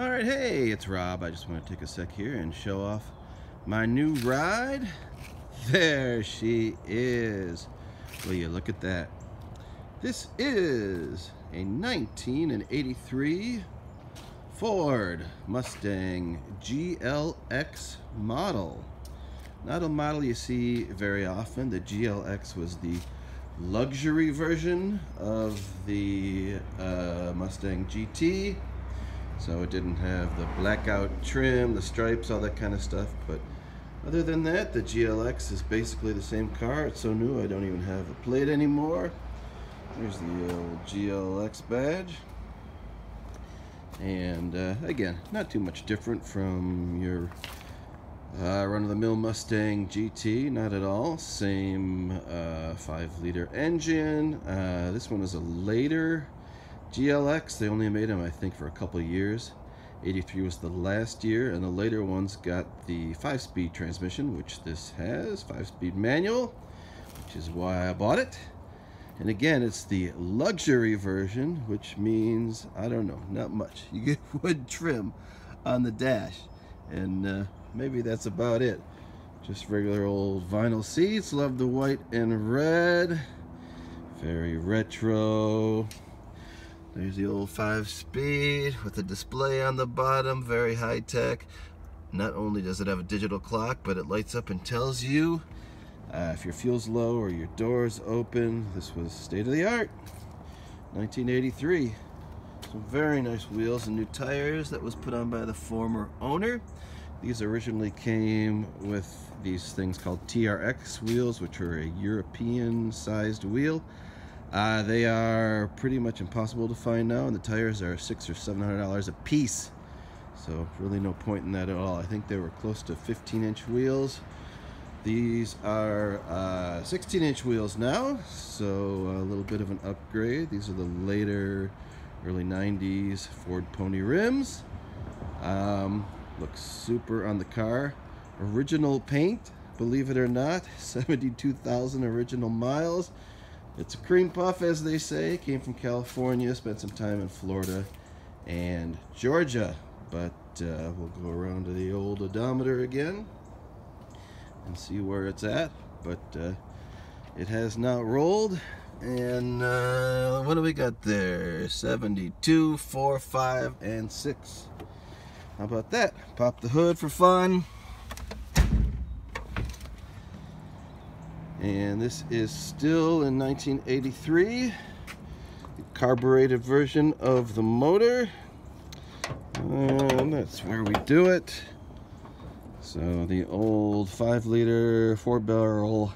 Alright, hey, it's Rob. I just want to take a sec here and show off my new ride. There she is. Will you look at that? This is a 1983 Ford Mustang GLX model. Not a model you see very often. The GLX was the luxury version of the Mustang GT. So it didn't have the blackout trim, the stripes, all that kind of stuff. But other than that, the GLX is basically the same car. It's so new I don't even have the plate anymore. There's the old GLX badge. And again, not too much different from your run-of-the-mill Mustang GT, not at all. Same 5-liter engine. This one is a later GLX. They only made them, I think, for a couple of years. 83 was the last year, and the later ones got the 5-speed transmission, which this has, 5-speed manual, which is why I bought it. And again, it's the luxury version, which means, I don't know, not much. You get wood trim on the dash, and maybe that's about it. Just regular old vinyl seats. Love the white and red. Very retro. There's the old 5-speed with the display on the bottom, very high-tech. Not only does it have a digital clock, but it lights up and tells you if your fuel's low or your door's open. This was state-of-the-art, 1983. Some very nice wheels and new tires that was put on by the former owner. These originally came with these things called TRX wheels, which are a European-sized wheel. They are pretty much impossible to find now, and the tires are $600 or $700 a piece. So really no point in that at all. I think they were close to 15-inch wheels. These are 16-inch wheels now, so a little bit of an upgrade. These are the later, early 90s Ford Pony rims. Looks super on the car. Original paint, believe it or not, 72,000 original miles. It's a cream puff, as they say. Came from California, spent some time in Florida and Georgia. But we'll go around to the old odometer again and see where it's at. But it has now rolled. And what do we got there? 72, 4, 5, and 6. How about that? Pop the hood for fun. And this is still in 1983, the carbureted version of the motor. And that's where we do it. So the old 5-liter 4-barrel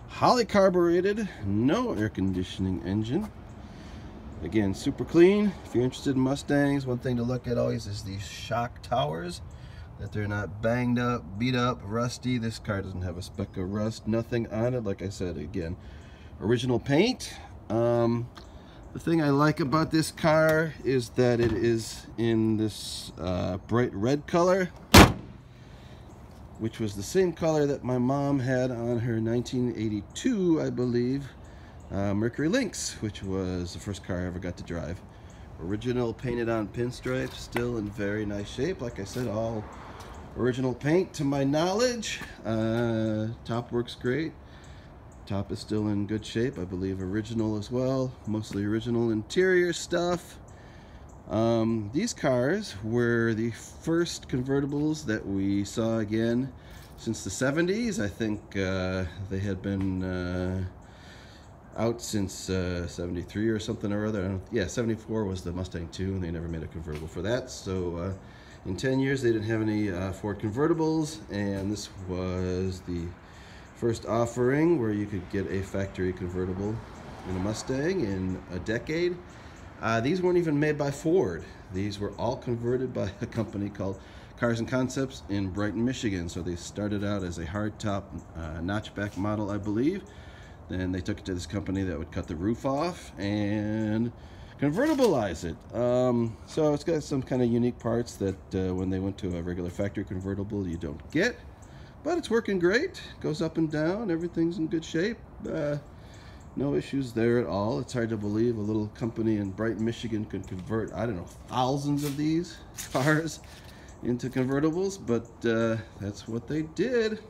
Holley carbureted, no air conditioning engine. Again, super clean. If you're interested in Mustangs, one thing to look at always is these shock towers, that they're not banged up, beat up, rusty. This car doesn't have a speck of rust, nothing on it. Like I said, again, original paint. The thing I like about this car is that it is in this bright red color, which was the same color that my mom had on her 1982, I believe, Mercury Lynx, which was the first car I ever got to drive. Original painted on pinstripes, still in very nice shape. Like I said, all original paint to my knowledge. Top works great. Top is still in good shape, I believe original as well. Mostly original interior stuff. These cars were the first convertibles that we saw again since the 70s. I think they had been out since 73 or something or other. Yeah, 74 was the Mustang 2, and they never made a convertible for that. So in 10 years they didn't have any Ford convertibles, and this was the first offering where you could get a factory convertible in a Mustang in a decade. These weren't even made by Ford. These were all converted by a company called Cars and Concepts in Brighton, Michigan. So they started out as a hardtop notchback model, I believe. Then they took it to this company that would cut the roof off and convertibilize it. So it's got some kind of unique parts that when they went to a regular factory convertible you don't get. But it's working great. Goes up and down. Everything's in good shape. No issues there at all. It's hard to believe a little company in Brighton, Michigan could convert, I don't know, thousands of these cars into convertibles, but that's what they did.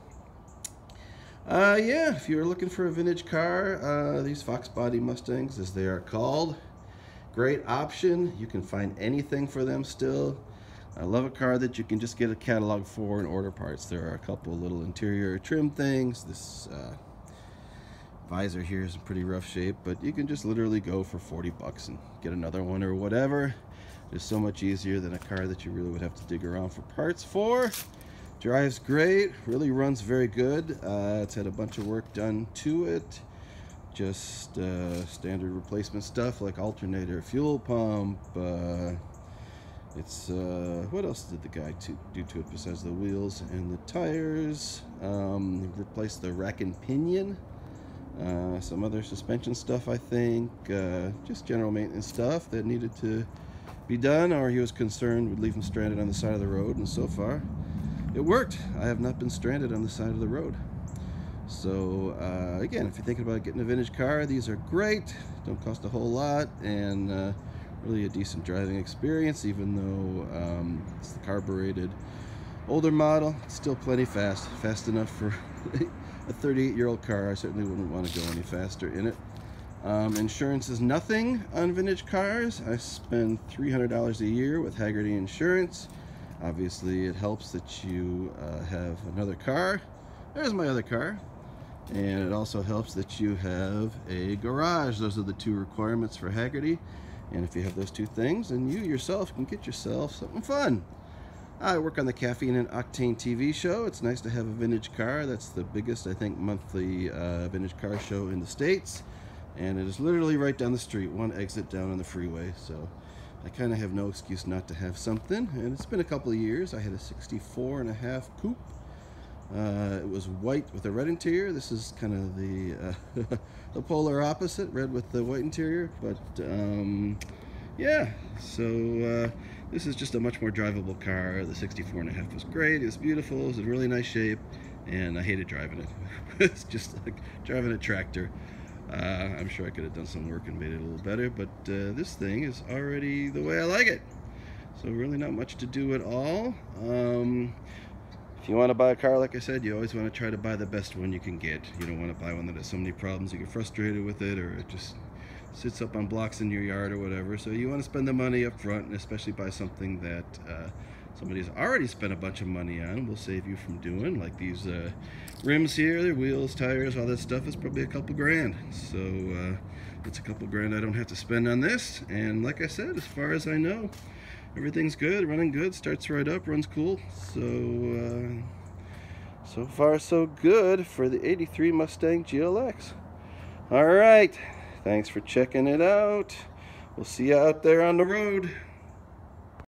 Yeah, if you're looking for a vintage car, these Fox Body Mustangs, as they are called, great option. You can find anything for them still. I love a car that you can just get a catalog for and order parts. There are a couple little interior trim things. This visor here is in pretty rough shape, but you can just literally go for 40 bucks and get another one or whatever. It's so much easier than a car that you really would have to dig around for parts for. Drives great, really runs very good. It's had a bunch of work done to it. Just standard replacement stuff like alternator, fuel pump. What else did the guy do to it besides the wheels and the tires? Replaced the rack and pinion. Some other suspension stuff, I think. Just general maintenance stuff that needed to be done, or he was concerned would leave him stranded on the side of the road, and so far it worked. I have not been stranded on the side of the road. So again, if you're thinking about getting a vintage car, these are great. Don't cost a whole lot, and really a decent driving experience, even though it's the carbureted older model. It's still plenty fast enough for a 38-year-old car. I certainly wouldn't want to go any faster in it. Insurance is nothing on vintage cars. I spend $300 a year with Haggerty Insurance. Obviously it helps that you have another car. There's my other car. And it also helps that you have a garage. Those are the two requirements for Haggerty. And if you have those two things, then you yourself can get yourself something fun. I work on the Caffeine and Octane TV show. It's nice to have a vintage car. That's the biggest, I think, monthly vintage car show in the States. And it is literally right down the street, one exit down on the freeway. So I kind of have no excuse not to have something. And it's been a couple of years. I had a 64.5 coupe. It was white with a red interior. This is kind of the the polar opposite, red with the white interior. But yeah, so this is just a much more drivable car. The 64.5 was great. It was beautiful. It was in really nice shape, and I hated driving it. It's just like driving a tractor. I'm sure I could have done some work and made it a little better, but this thing is already the way I like it. So really not much to do at all. If you want to buy a car, like I said, you always want to try to buy the best one you can get. You don't want to buy one that has so many problems you get frustrated with it, or it just sits up on blocks in your yard or whatever. So you want to spend the money up front, and especially buy something that somebody's already spent a bunch of money on. Will save you from doing, like these rims here, their wheels, tires, all that stuff is probably a couple grand. So it's a couple grand I don't have to spend on this. And like I said, as far as I know, everything's good, running good, starts right up, runs cool. So so far so good for the '83 Mustang GLX. All right, thanks for checking it out. We'll see you out there on the road.